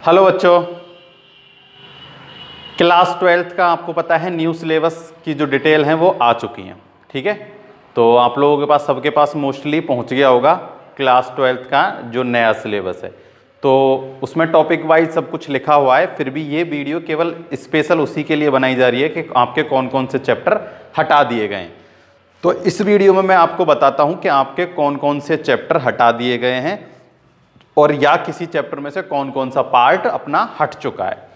Hello बच्चों, class 12th का आपको पता है न्यू सिलेबस की जो डिटेल हैं वो आ चुकी हैं। ठीक है, तो आप लोगों के पास सबके पास मोस्टली पहुंच गया होगा क्लास 12th का जो नया सिलेबस है। तो उसमें टॉपिक वाइज सब कुछ लिखा हुआ है, फिर भी ये वीडियो केवल स्पेशल उसी के लिए बनाई जा रही है कि आपके कौन कौन से चैप्टर हटा दिए गए हैं। तो इस वीडियो में मैं आपको बताता हूँ कि आपके कौन कौन से चैप्टर हटा दिए गए हैं और या किसी चैप्टर में से कौन कौन सा पार्ट अपना हट चुका है।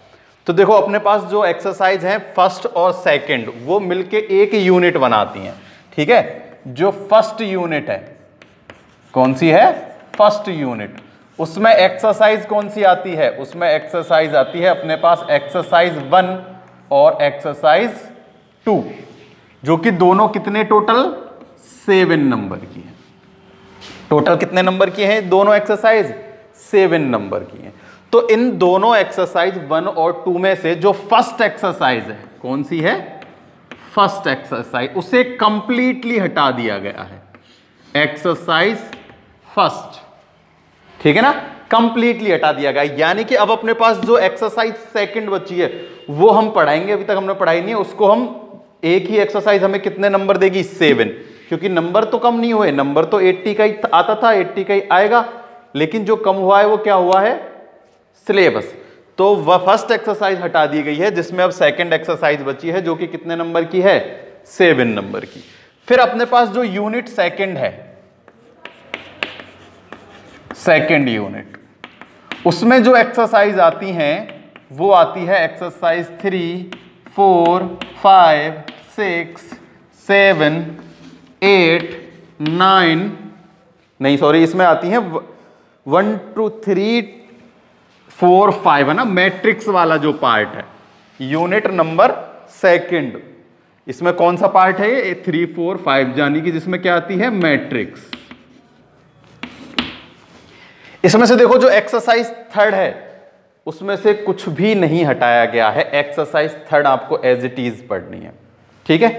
तो देखो, अपने पास जो एक्सरसाइज है फर्स्ट और सेकंड वो मिलके एक यूनिट बनाती हैं। ठीक है, जो फर्स्ट यूनिट है कौन सी है? First unit. उसमें एक्सरसाइज कौन सी आती है? उसमें एक्सरसाइज आती है अपने पास एक्सरसाइज 1 और एक्सरसाइज 2, जो कि दोनों कितने टोटल 7 नंबर की है। टोटल कितने नंबर की है दोनों एक्सरसाइज? 7 नंबर की है। तो इन दोनों एक्सरसाइज 1 और 2 में से जो फर्स्ट एक्सरसाइज है कौन सी है? फर्स्ट एक्सरसाइज, उसे कंप्लीटली हटा दिया गया है। एक्सरसाइज फर्स्ट, ठीक है ना, कंप्लीटली हटा दिया गया। यानी कि अब अपने पास जो एक्सरसाइज सेकंड बची है वो हम पढ़ाएंगे, अभी तक हमने पढ़ाई नहीं है उसको। हम एक ही एक्सरसाइज हमें कितने नंबर देगी? 7, क्योंकि नंबर तो कम नहीं हुए, नंबर तो 80 का ही आता था, 80 का ही आएगा, लेकिन जो कम हुआ है वो क्या हुआ है? सिलेबस। तो वह फर्स्ट एक्सरसाइज हटा दी गई है, जिसमें अब सेकंड एक्सरसाइज बची है जो कि कितने नंबर की है? 7 नंबर की। फिर अपने पास जो यूनिट सेकंड है, सेकंड यूनिट, उसमें जो एक्सरसाइज आती हैं वो आती है एक्सरसाइज 3, 4, 5, 6, 7, 8, 9, नहीं सॉरी, इसमें आती है 1, 2, 3, 4, 5 है ना, मैट्रिक्स वाला जो पार्ट है यूनिट नंबर सेकंड। इसमें कौन सा पार्ट है ये? 3, 4, 5, यानी कि जिसमें क्या आती है? मैट्रिक्स। इसमें से देखो जो एक्सरसाइज थर्ड है उसमें से कुछ भी नहीं हटाया गया है। एक्सरसाइज थर्ड आपको एज इट इज पढ़नी है। ठीक है,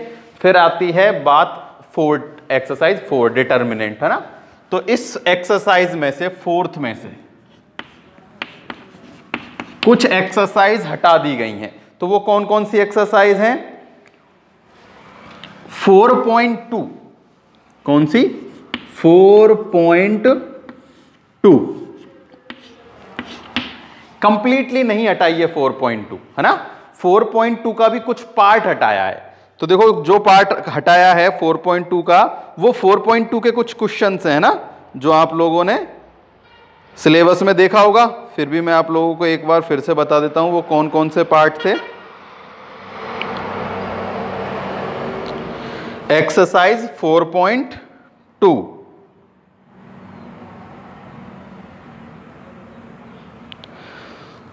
फिर आती है बात फोर्थ, एक्सरसाइज 4 डिटर्मिनेंट, है ना। तो इस एक्सरसाइज में से फोर्थ में से कुछ एक्सरसाइज हटा दी गई हैं। तो वो कौन कौन सी एक्सरसाइज हैं? 4.2, कौन सी? 4.2 कंप्लीटली नहीं हटाई है 4.2, है ना। 4.2 का भी कुछ पार्ट हटाया है। तो देखो, जो पार्ट हटाया है 4.2 का, वो 4.2 के कुछ क्वेश्चंस हैं ना, जो आप लोगों ने सिलेबस में देखा होगा। फिर भी मैं आप लोगों को एक बार फिर से बता देता हूं वो कौन कौन से पार्ट थे। एक्सरसाइज 4.2,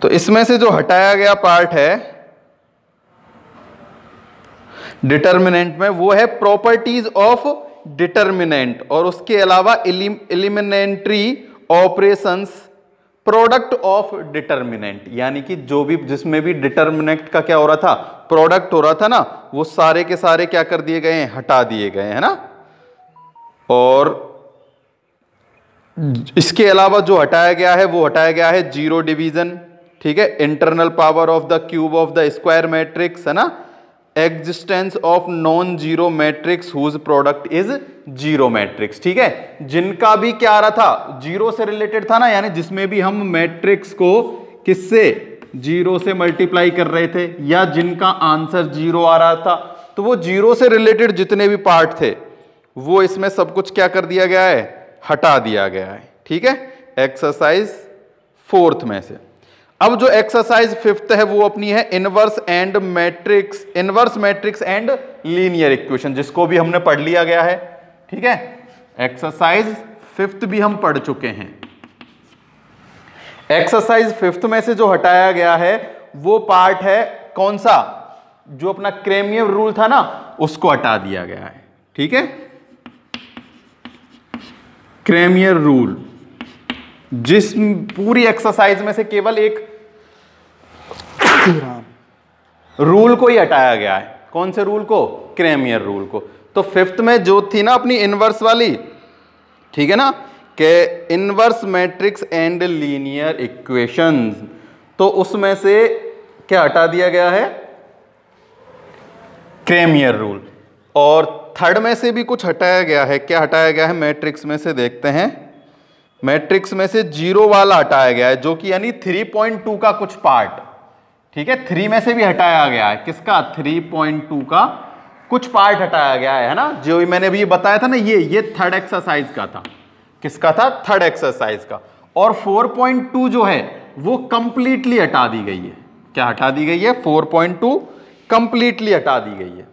तो इसमें से जो हटाया गया पार्ट है डिटर्मिनेंट में, वो है प्रॉपर्टीज ऑफ डिटर्मिनेंट, और उसके अलावा elementary operations, product of determinant, यानी कि जो भी जिसमें भी डिटर्मिनेंट का क्या हो रहा था? प्रोडक्ट हो रहा था ना, वो सारे के सारे क्या कर दिए गए हैं? हटा दिए गए हैं ना। और इसके अलावा जो हटाया गया है वो हटाया गया है जीरो डिवीजन, ठीक है, internal power of the cube of the square matrix, है ना, existence of non zero matrix whose product is zero matrix. ठीक है, जिनका भी क्या आ रहा था? जीरो से रिलेटेड था ना, यानी जिसमें भी हम मैट्रिक्स को किससे? जीरो से मल्टीप्लाई कर रहे थे, या जिनका आंसर जीरो आ रहा था, तो वो जीरो से रिलेटेड जितने भी पार्ट थे वो इसमें सब कुछ क्या कर दिया गया है? हटा दिया गया है। ठीक है, एक्सरसाइज फोर्थ में से। अब जो एक्सरसाइज फिफ्थ है वो अपनी है inverse and matrix, inverse matrix and linear equation, जिसको भी हमने पढ़ लिया गया है। ठीक है, एक्सरसाइज फिफ्थ भी हम पढ़ चुके हैं। एक्सरसाइज फिफ्थ में से जो हटाया गया है वो पार्ट है कौन सा? जो अपना क्रेमियर रूल था ना, उसको हटा दिया गया है। ठीक है, क्रेमियर रूल, जिस पूरी एक्सरसाइज में से केवल एक रूल को ही हटाया गया है। कौन से रूल को? क्रेमियर रूल को। तो फिफ्थ में जो थी ना अपनी इनवर्स वाली, ठीक है ना, कि inverse matrix and linear equations, तो उसमें से क्या हटा दिया गया है, क्रेमियर रूल। और थर्ड में से भी कुछ हटाया गया है। क्या हटाया गया है मैट्रिक्स में से, देखते हैं। मैट्रिक्स में से 0 वाला हटाया गया है, जो कि यानी 3.2 का कुछ पार्ट, ठीक है। 3 में से भी हटाया गया है, किसका, 3.2 का कुछ पार्ट हटाया गया है ना, जो मैंने अभी बताया था ना, ये थर्ड एक्सरसाइज का था। किसका था, थर्ड एक्सरसाइज का। और 4.2 जो है वो कंप्लीटली हटा दी गई है। क्या हटा दी गई है, 4.2 कंप्लीटली हटा दी गई है।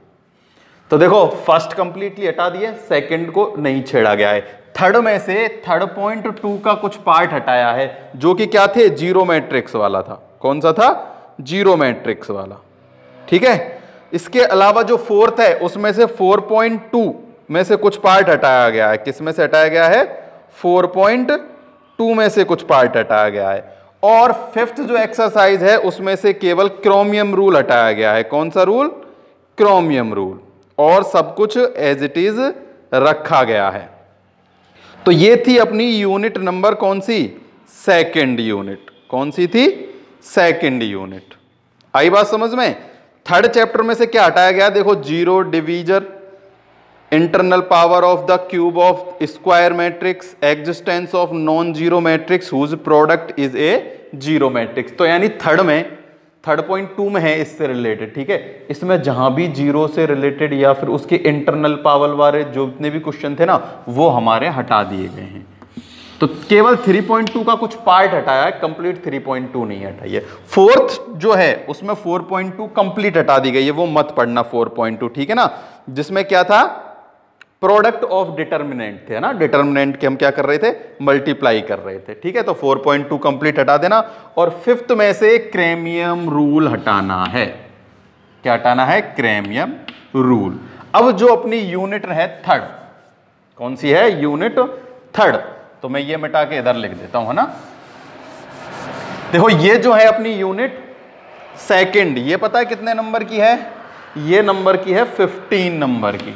तो देखो फर्स्ट कंप्लीटली हटा दिए, सेकंड को नहीं छेड़ा गया है। थर्ड में से 3.2 का कुछ पार्ट हटाया है, जो कि क्या थे, जीरो मैट्रिक्स वाला था। कौन सा था, जीरो मैट्रिक्स वाला, ठीक है। इसके अलावा जो फोर्थ है उसमें से 4.2 में से कुछ पार्ट हटाया गया है। किस में से हटाया गया है, 4.2 में से कुछ पार्ट हटाया गया है। और फिफ्थ जो एक्सरसाइज है उसमें से केवल क्रोमियम रूल हटाया गया है। कौन सा रूल, क्रोमियम रूल, और सब कुछ एज इट इज रखा गया है। तो ये थी अपनी यूनिट नंबर कौन सी, सेकंड यूनिट। कौन सी थी, सेकंड यूनिट। आई बात समझ में। थर्ड चैप्टर में से क्या हटाया गया, देखो, zero divisor, internal power of the cube of square matrix, existence of non zero matrix whose product is a zero matrix. तो यानी थर्ड में 3.2 में है इससे रिलेटेड, ठीक है। इसमें जहां भी जीरो से रिलेटेड या फिर उसके इंटरनल पावर वाले जो जितने भी क्वेश्चन थे ना, वो हमारे हटा दिए गए हैं। तो केवल 3.2 का कुछ पार्ट हटाया है, कंप्लीट 3.2 नहीं हटाई है। फोर्थ जो है उसमें 4.2 कंप्लीट हटा दी गई है, वो मत पढ़ना 4.2, ठीक है ना। जिसमें क्या था, प्रोडक्ट ऑफ डिटर्मिनेंट थे ना, डिटर्मिनेंट के हम क्या कर रहे थे, मल्टीप्लाई कर रहे थे, ठीक है। तो 4.2 कंप्लीट हटा देना। और फिफ्थ में से क्रेमियम रूल हटाना है। क्या हटाना है, क्रेमियम रूल। अब जो अपनी यूनिट है थर्ड, कौन सी है, यूनिट थर्ड। तो मैं ये मिटा के इधर लिख देता हूं, है ना। देखो ये जो है अपनी यूनिट सेकंड, ये पता है कितने नंबर की है, ये नंबर की है 15 नंबर की।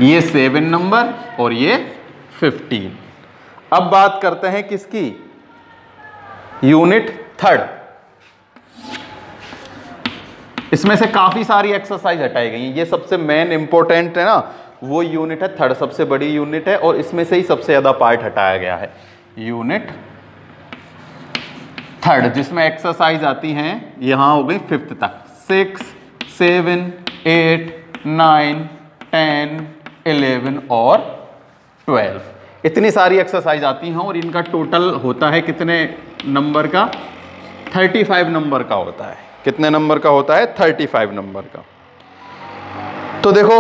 ये 7 नंबर और ये 15। अब बात करते हैं किसकी, यूनिट थर्ड। इसमें से काफी सारी एक्सरसाइज हटाई गई हैं। ये सबसे मेन इंपॉर्टेंट है ना, वो यूनिट है थर्ड, सबसे बड़ी यूनिट है, और इसमें से ही सबसे ज्यादा पार्ट हटाया गया है। यूनिट थर्ड, जिसमें एक्सरसाइज आती हैं, यहां हो गई फिफ्थ तक, 6, 7, 8, 9, 10, 11 और 12। इतनी सारी एक्सरसाइज आती हैं और इनका टोटल होता है कितने नंबर का, 35 नंबर का होता है। कितने नंबर का होता है, 35 नंबर का। तो देखो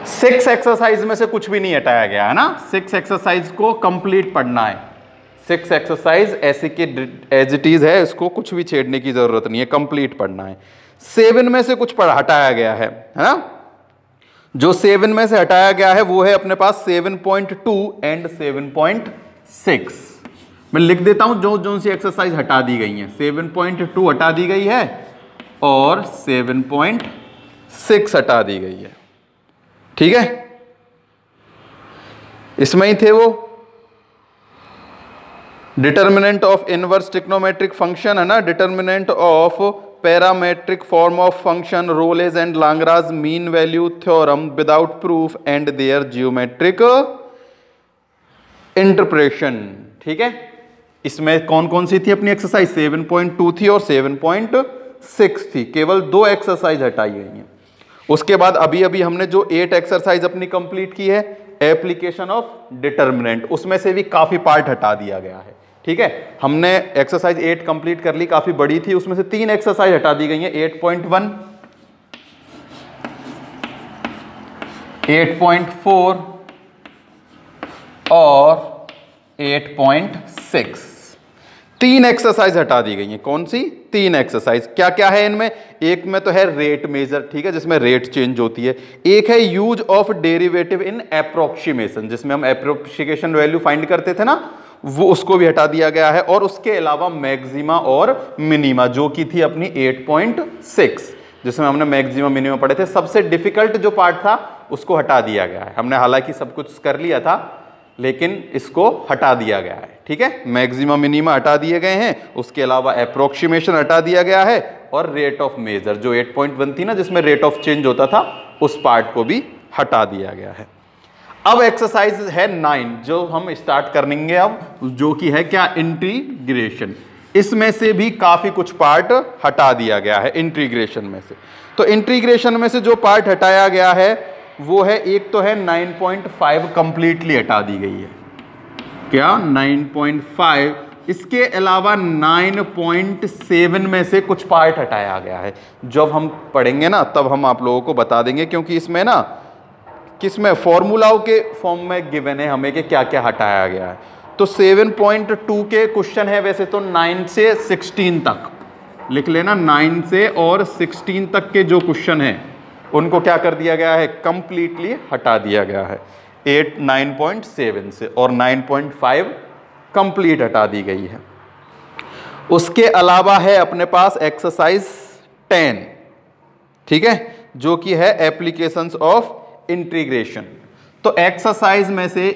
6 एक्सरसाइज में से कुछ भी नहीं हटाया गया है ना, 6 एक्सरसाइज को कंप्लीट पढ़ना है। 6 एक्सरसाइज ऐसे के एज इट इज है, इसको कुछ भी छेड़ने की जरूरत नहीं है, कंप्लीट पढ़ना है। 7 में से कुछ हटाया गया है ना। जो 7 में से हटाया गया है वो है अपने पास 7.2 एंड 7.6। मैं लिख देता हूं जो जो सी एक्सरसाइज हटा दी गई है। 7.2 हटा दी गई है और 7.6 हटा दी गई है, ठीक है। इसमें ही थे वो determinant of inverse trigonometric function, है ना, determinant of parametric form of function, Rolle's and Lagrange mean value theorem without proof and their geometric interpretation, ठीक है। इसमें कौन कौन सी थी अपनी एक्सरसाइज, 7.2 थी और 7.6 थी। केवल 2 एक्सरसाइज हटाई गई हैं। उसके बाद अभी अभी हमने जो 8 एक्सरसाइज अपनी कंप्लीट की है, एप्लीकेशन ऑफ डिटर्मिनेंट, उसमें से भी काफी पार्ट हटा दिया गया है, ठीक है। हमने एक्सरसाइज 8 कंप्लीट कर ली, काफी बड़ी थी, उसमें से 3 एक्सरसाइज हटा दी गई हैं, 8.1, 8.4 और 8.6। 3 एक्सरसाइज हटा दी गई हैं। कौन सी, 3 एक्सरसाइज। क्या क्या है इनमें, एक में तो है रेट मेजर, ठीक है, जिसमें रेट चेंज होती है। एक है use of derivative in approximation, जिसमें हम अप्रोक्सीमेशन वैल्यू फाइंड करते थे ना, वो उसको भी हटा दिया गया है। और उसके अलावा मैक्सिमा और मिनिमा, जो की थी अपनी 8.6, जिसमें हमने मैक्सिमा मिनिमा पढ़े थे। सबसे डिफिकल्ट जो पार्ट था उसको हटा दिया गया है। हमने हालांकि सब कुछ कर लिया था, लेकिन इसको हटा दिया गया है। ठीक है, मैक्सिमा मिनिमा हटा दिए गए हैं, उसके अलावा अप्रोक्सीमेशन हटा दिया गया है, और रेट ऑफ मेजर जो 8.1 थी ना, जिसमें रेट ऑफ चेंज होता था, उस पार्ट को भी हटा दिया गया है। अब एक्सरसाइज है 9 जो हम स्टार्ट करेंगे अब, जो कि है क्या, इंटीग्रेशन। इसमें से भी काफी कुछ पार्ट हटा दिया गया है इंटीग्रेशन में से। तो इंटीग्रेशन में से जो पार्ट हटाया गया है वो है, एक तो है 9.5 कंप्लीटली हटा दी गई है, क्या 9.5। इसके अलावा 9.7 में से कुछ पार्ट हटाया गया है। जब हम पढ़ेंगे ना तब हम आप लोगों को बता देंगे, क्योंकि इसमें ना किसमें फॉर्मूलाओं के फॉर्म में गिवन है हमें कि क्या क्या हटाया गया है। तो 7.2 के क्वेश्चन है वैसे तो 9 से 16 तक लिख लेना, 9 से और 16 तक के जो क्वेश्चन है उनको क्या कर दिया गया है, कंप्लीटली हटा दिया गया है 9.7 से, और 9.5 कंप्लीट हटा दी गई है। उसके अलावा है अपने पास एक्सरसाइज 10, ठीक है, जो कि है एप्लीकेशंस ऑफ इंटीग्रेशन। तो एक्सरसाइज में से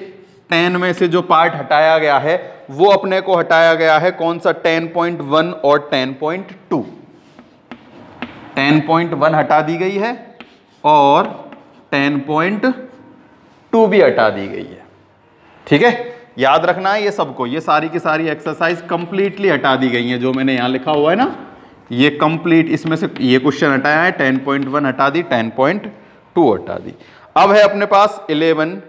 10 में से जो पार्ट हटाया गया है वो अपने को हटाया गया है कौन सा, 10.1 और 10.2। 10.1 हटा दी गई है और 10.2 भी हटा दी गई है। ठीक है, याद रखना है ये सबको, ये सारी की सारी एक्सरसाइज कंप्लीटली हटा दी गई है। जो मैंने यहां लिखा हुआ है ना, ये कंप्लीट, इसमें से ये क्वेश्चन हटाया है, 10.1 हटा दी, 10.2 हटा दी। अब है अपने पास 11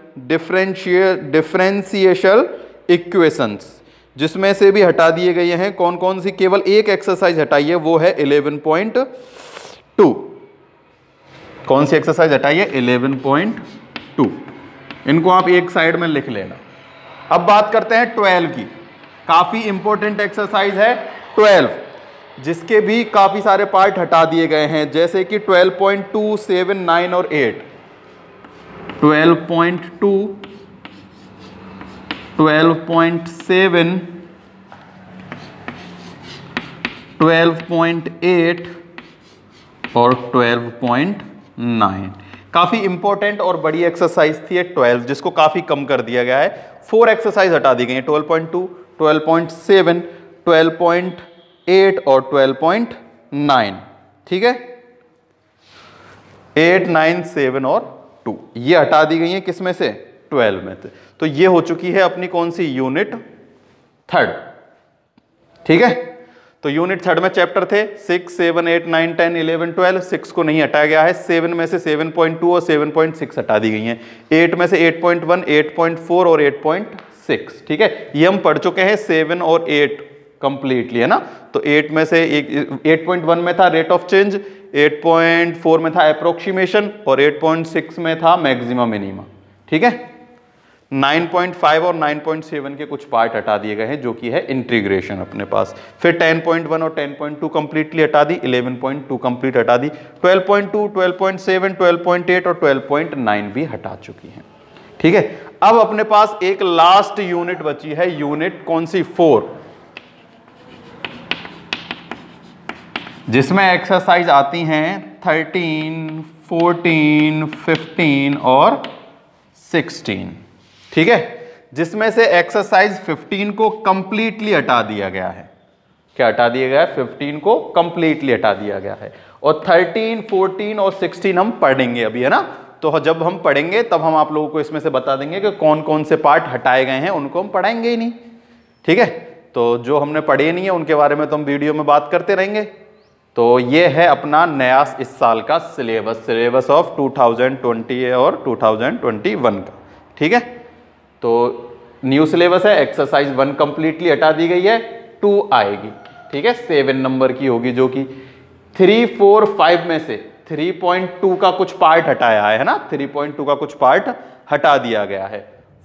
डिफरेंशियल इक्वेशंस, जिसमें से भी हटा दिए गए हैं। कौन कौन सी, केवल एक एक्सरसाइज हटाई है, वो है 11.2। कौन सी एक्सरसाइज हटाई है, 11.2। इनको आप एक साइड में लिख लेना। अब बात करते हैं 12 की, काफी इंपॉर्टेंट एक्सरसाइज है 12, जिसके भी काफी सारे पार्ट हटा दिए गए हैं, जैसे कि 12.2, 7, 9 और 8। 12.2, 12.7, 12.8 और 12.9। काफी इंपॉर्टेंट और बड़ी एक्सरसाइज थी 12, जिसको काफी कम कर दिया गया है। 4 एक्सरसाइज हटा दी गई हैं, 12.2, 12.7, 12.8 और 12.9। ठीक है, 8, 9, 7 और 2 ये हटा दी गई हैं, किसमें से, 12 में से। तो ये हो चुकी है अपनी कौन सी, यूनिट 3। ठीक है, तो यूनिट 3 में चैप्टर थे 6, 7, 8, 9, 10, 11, 12। 6 को नहीं हटाया गया है, 7 में से 7.2 और 7.6 हटा दी गई हैं, 8 में से 8.1, 8.4 और 8.6। ठीक है, ये हम पढ़ चुके हैं 7 और 8 कंप्लीटली, है ना। तो 8 में से 8.1 में था रेट ऑफ चेंज, 8.4 में था अप्रोक्सीमेशन और 8.6 में था मैक्सिमम मिनिमा। ठीक है, 9.5 और 9.7 के कुछ पार्ट हटा दिए गए हैं, जो कि है इंटीग्रेशन अपने पास। फिर 10.1 और 10.2 कंप्लीटली हटा दी, 11.2 कंप्लीट हटा दी, 12.2, 12.7, 12.8 और 12.9 भी हटा चुकी हैं। ठीक है, अब अपने पास एक लास्ट यूनिट बची है, यूनिट कौन सी, 4, जिसमें एक्सरसाइज आती हैं 13, 14, 15 और 16। ठीक है, जिसमें से एक्सरसाइज 15 को कंप्लीटली हटा दिया गया है। क्या हटा दिया गया है, 15 को कंप्लीटली हटा दिया गया है, और 13, 14 और 16 हम पढ़ेंगे अभी, है ना। तो जब हम पढ़ेंगे तब हम आप लोगों को इसमें से बता देंगे कि कौन कौन से पार्ट हटाए गए हैं, उनको हम पढ़ाएंगे ही नहीं। ठीक है, तो जो हमने पढ़े नहीं है उनके बारे में तो हम वीडियो में बात करते रहेंगे। तो ये है अपना नया इस साल का सिलेबस ऑफ 2020 और 2021 का। ठीक है, तो न्यू सिलेबस है, एक्सरसाइज 1 कंप्लीटली हटा दी गई है, 2 आएगी। ठीक है, 7 नंबर की होगी, जो कि 3, 4, 5 में से 3.2 का कुछ पार्ट हटाया है ना, 3.2 का कुछ पार्ट हटा दिया गया है,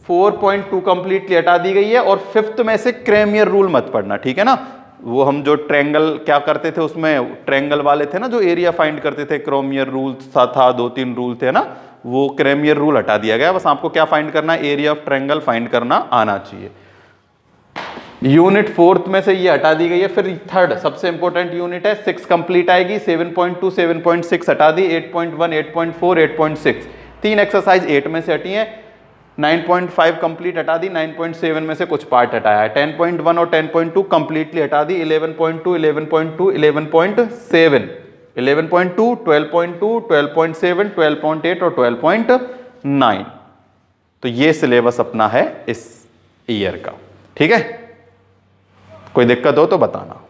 4.2 कंप्लीटली हटा दी गई है, और 5th में से क्रेमियर रूल मत पढ़ना। ठीक है ना, वो हम जो ट्रायंगल क्या करते थे, उसमें ट्रायंगल वाले थे ना जो एरिया फाइंड करते थे, क्रेमियर रूल था 2-3 रूल थे ना, वो क्रेमियर रूल हटा दिया गया। बस आपको क्या फाइंड करना है, एरिया ऑफ ट्रायंगल फाइंड करना आना चाहिए। यूनिट 4th में से ये हटा दी गई है। फिर 3rd सबसे इंपॉर्टेंट यूनिट है, 6 कंप्लीट आएगी, 7.2, 7.6 हटा दी, 8.1, 8.4, 8.6 3 एक्सरसाइज 8 में से हटी है, 9.5 कंप्लीट हटा दी, 9.7 में से कुछ पार्ट हटाया है, 10.1 और 10.2 कंप्लीटली हटा दी, 11.2, 11.2, 11.7, 11.2, 12.2, 12.7, 12.8 और 12.9। तो ये सिलेबस अपना है इस ईयर का। ठीक है, कोई दिक्कत हो तो बताना।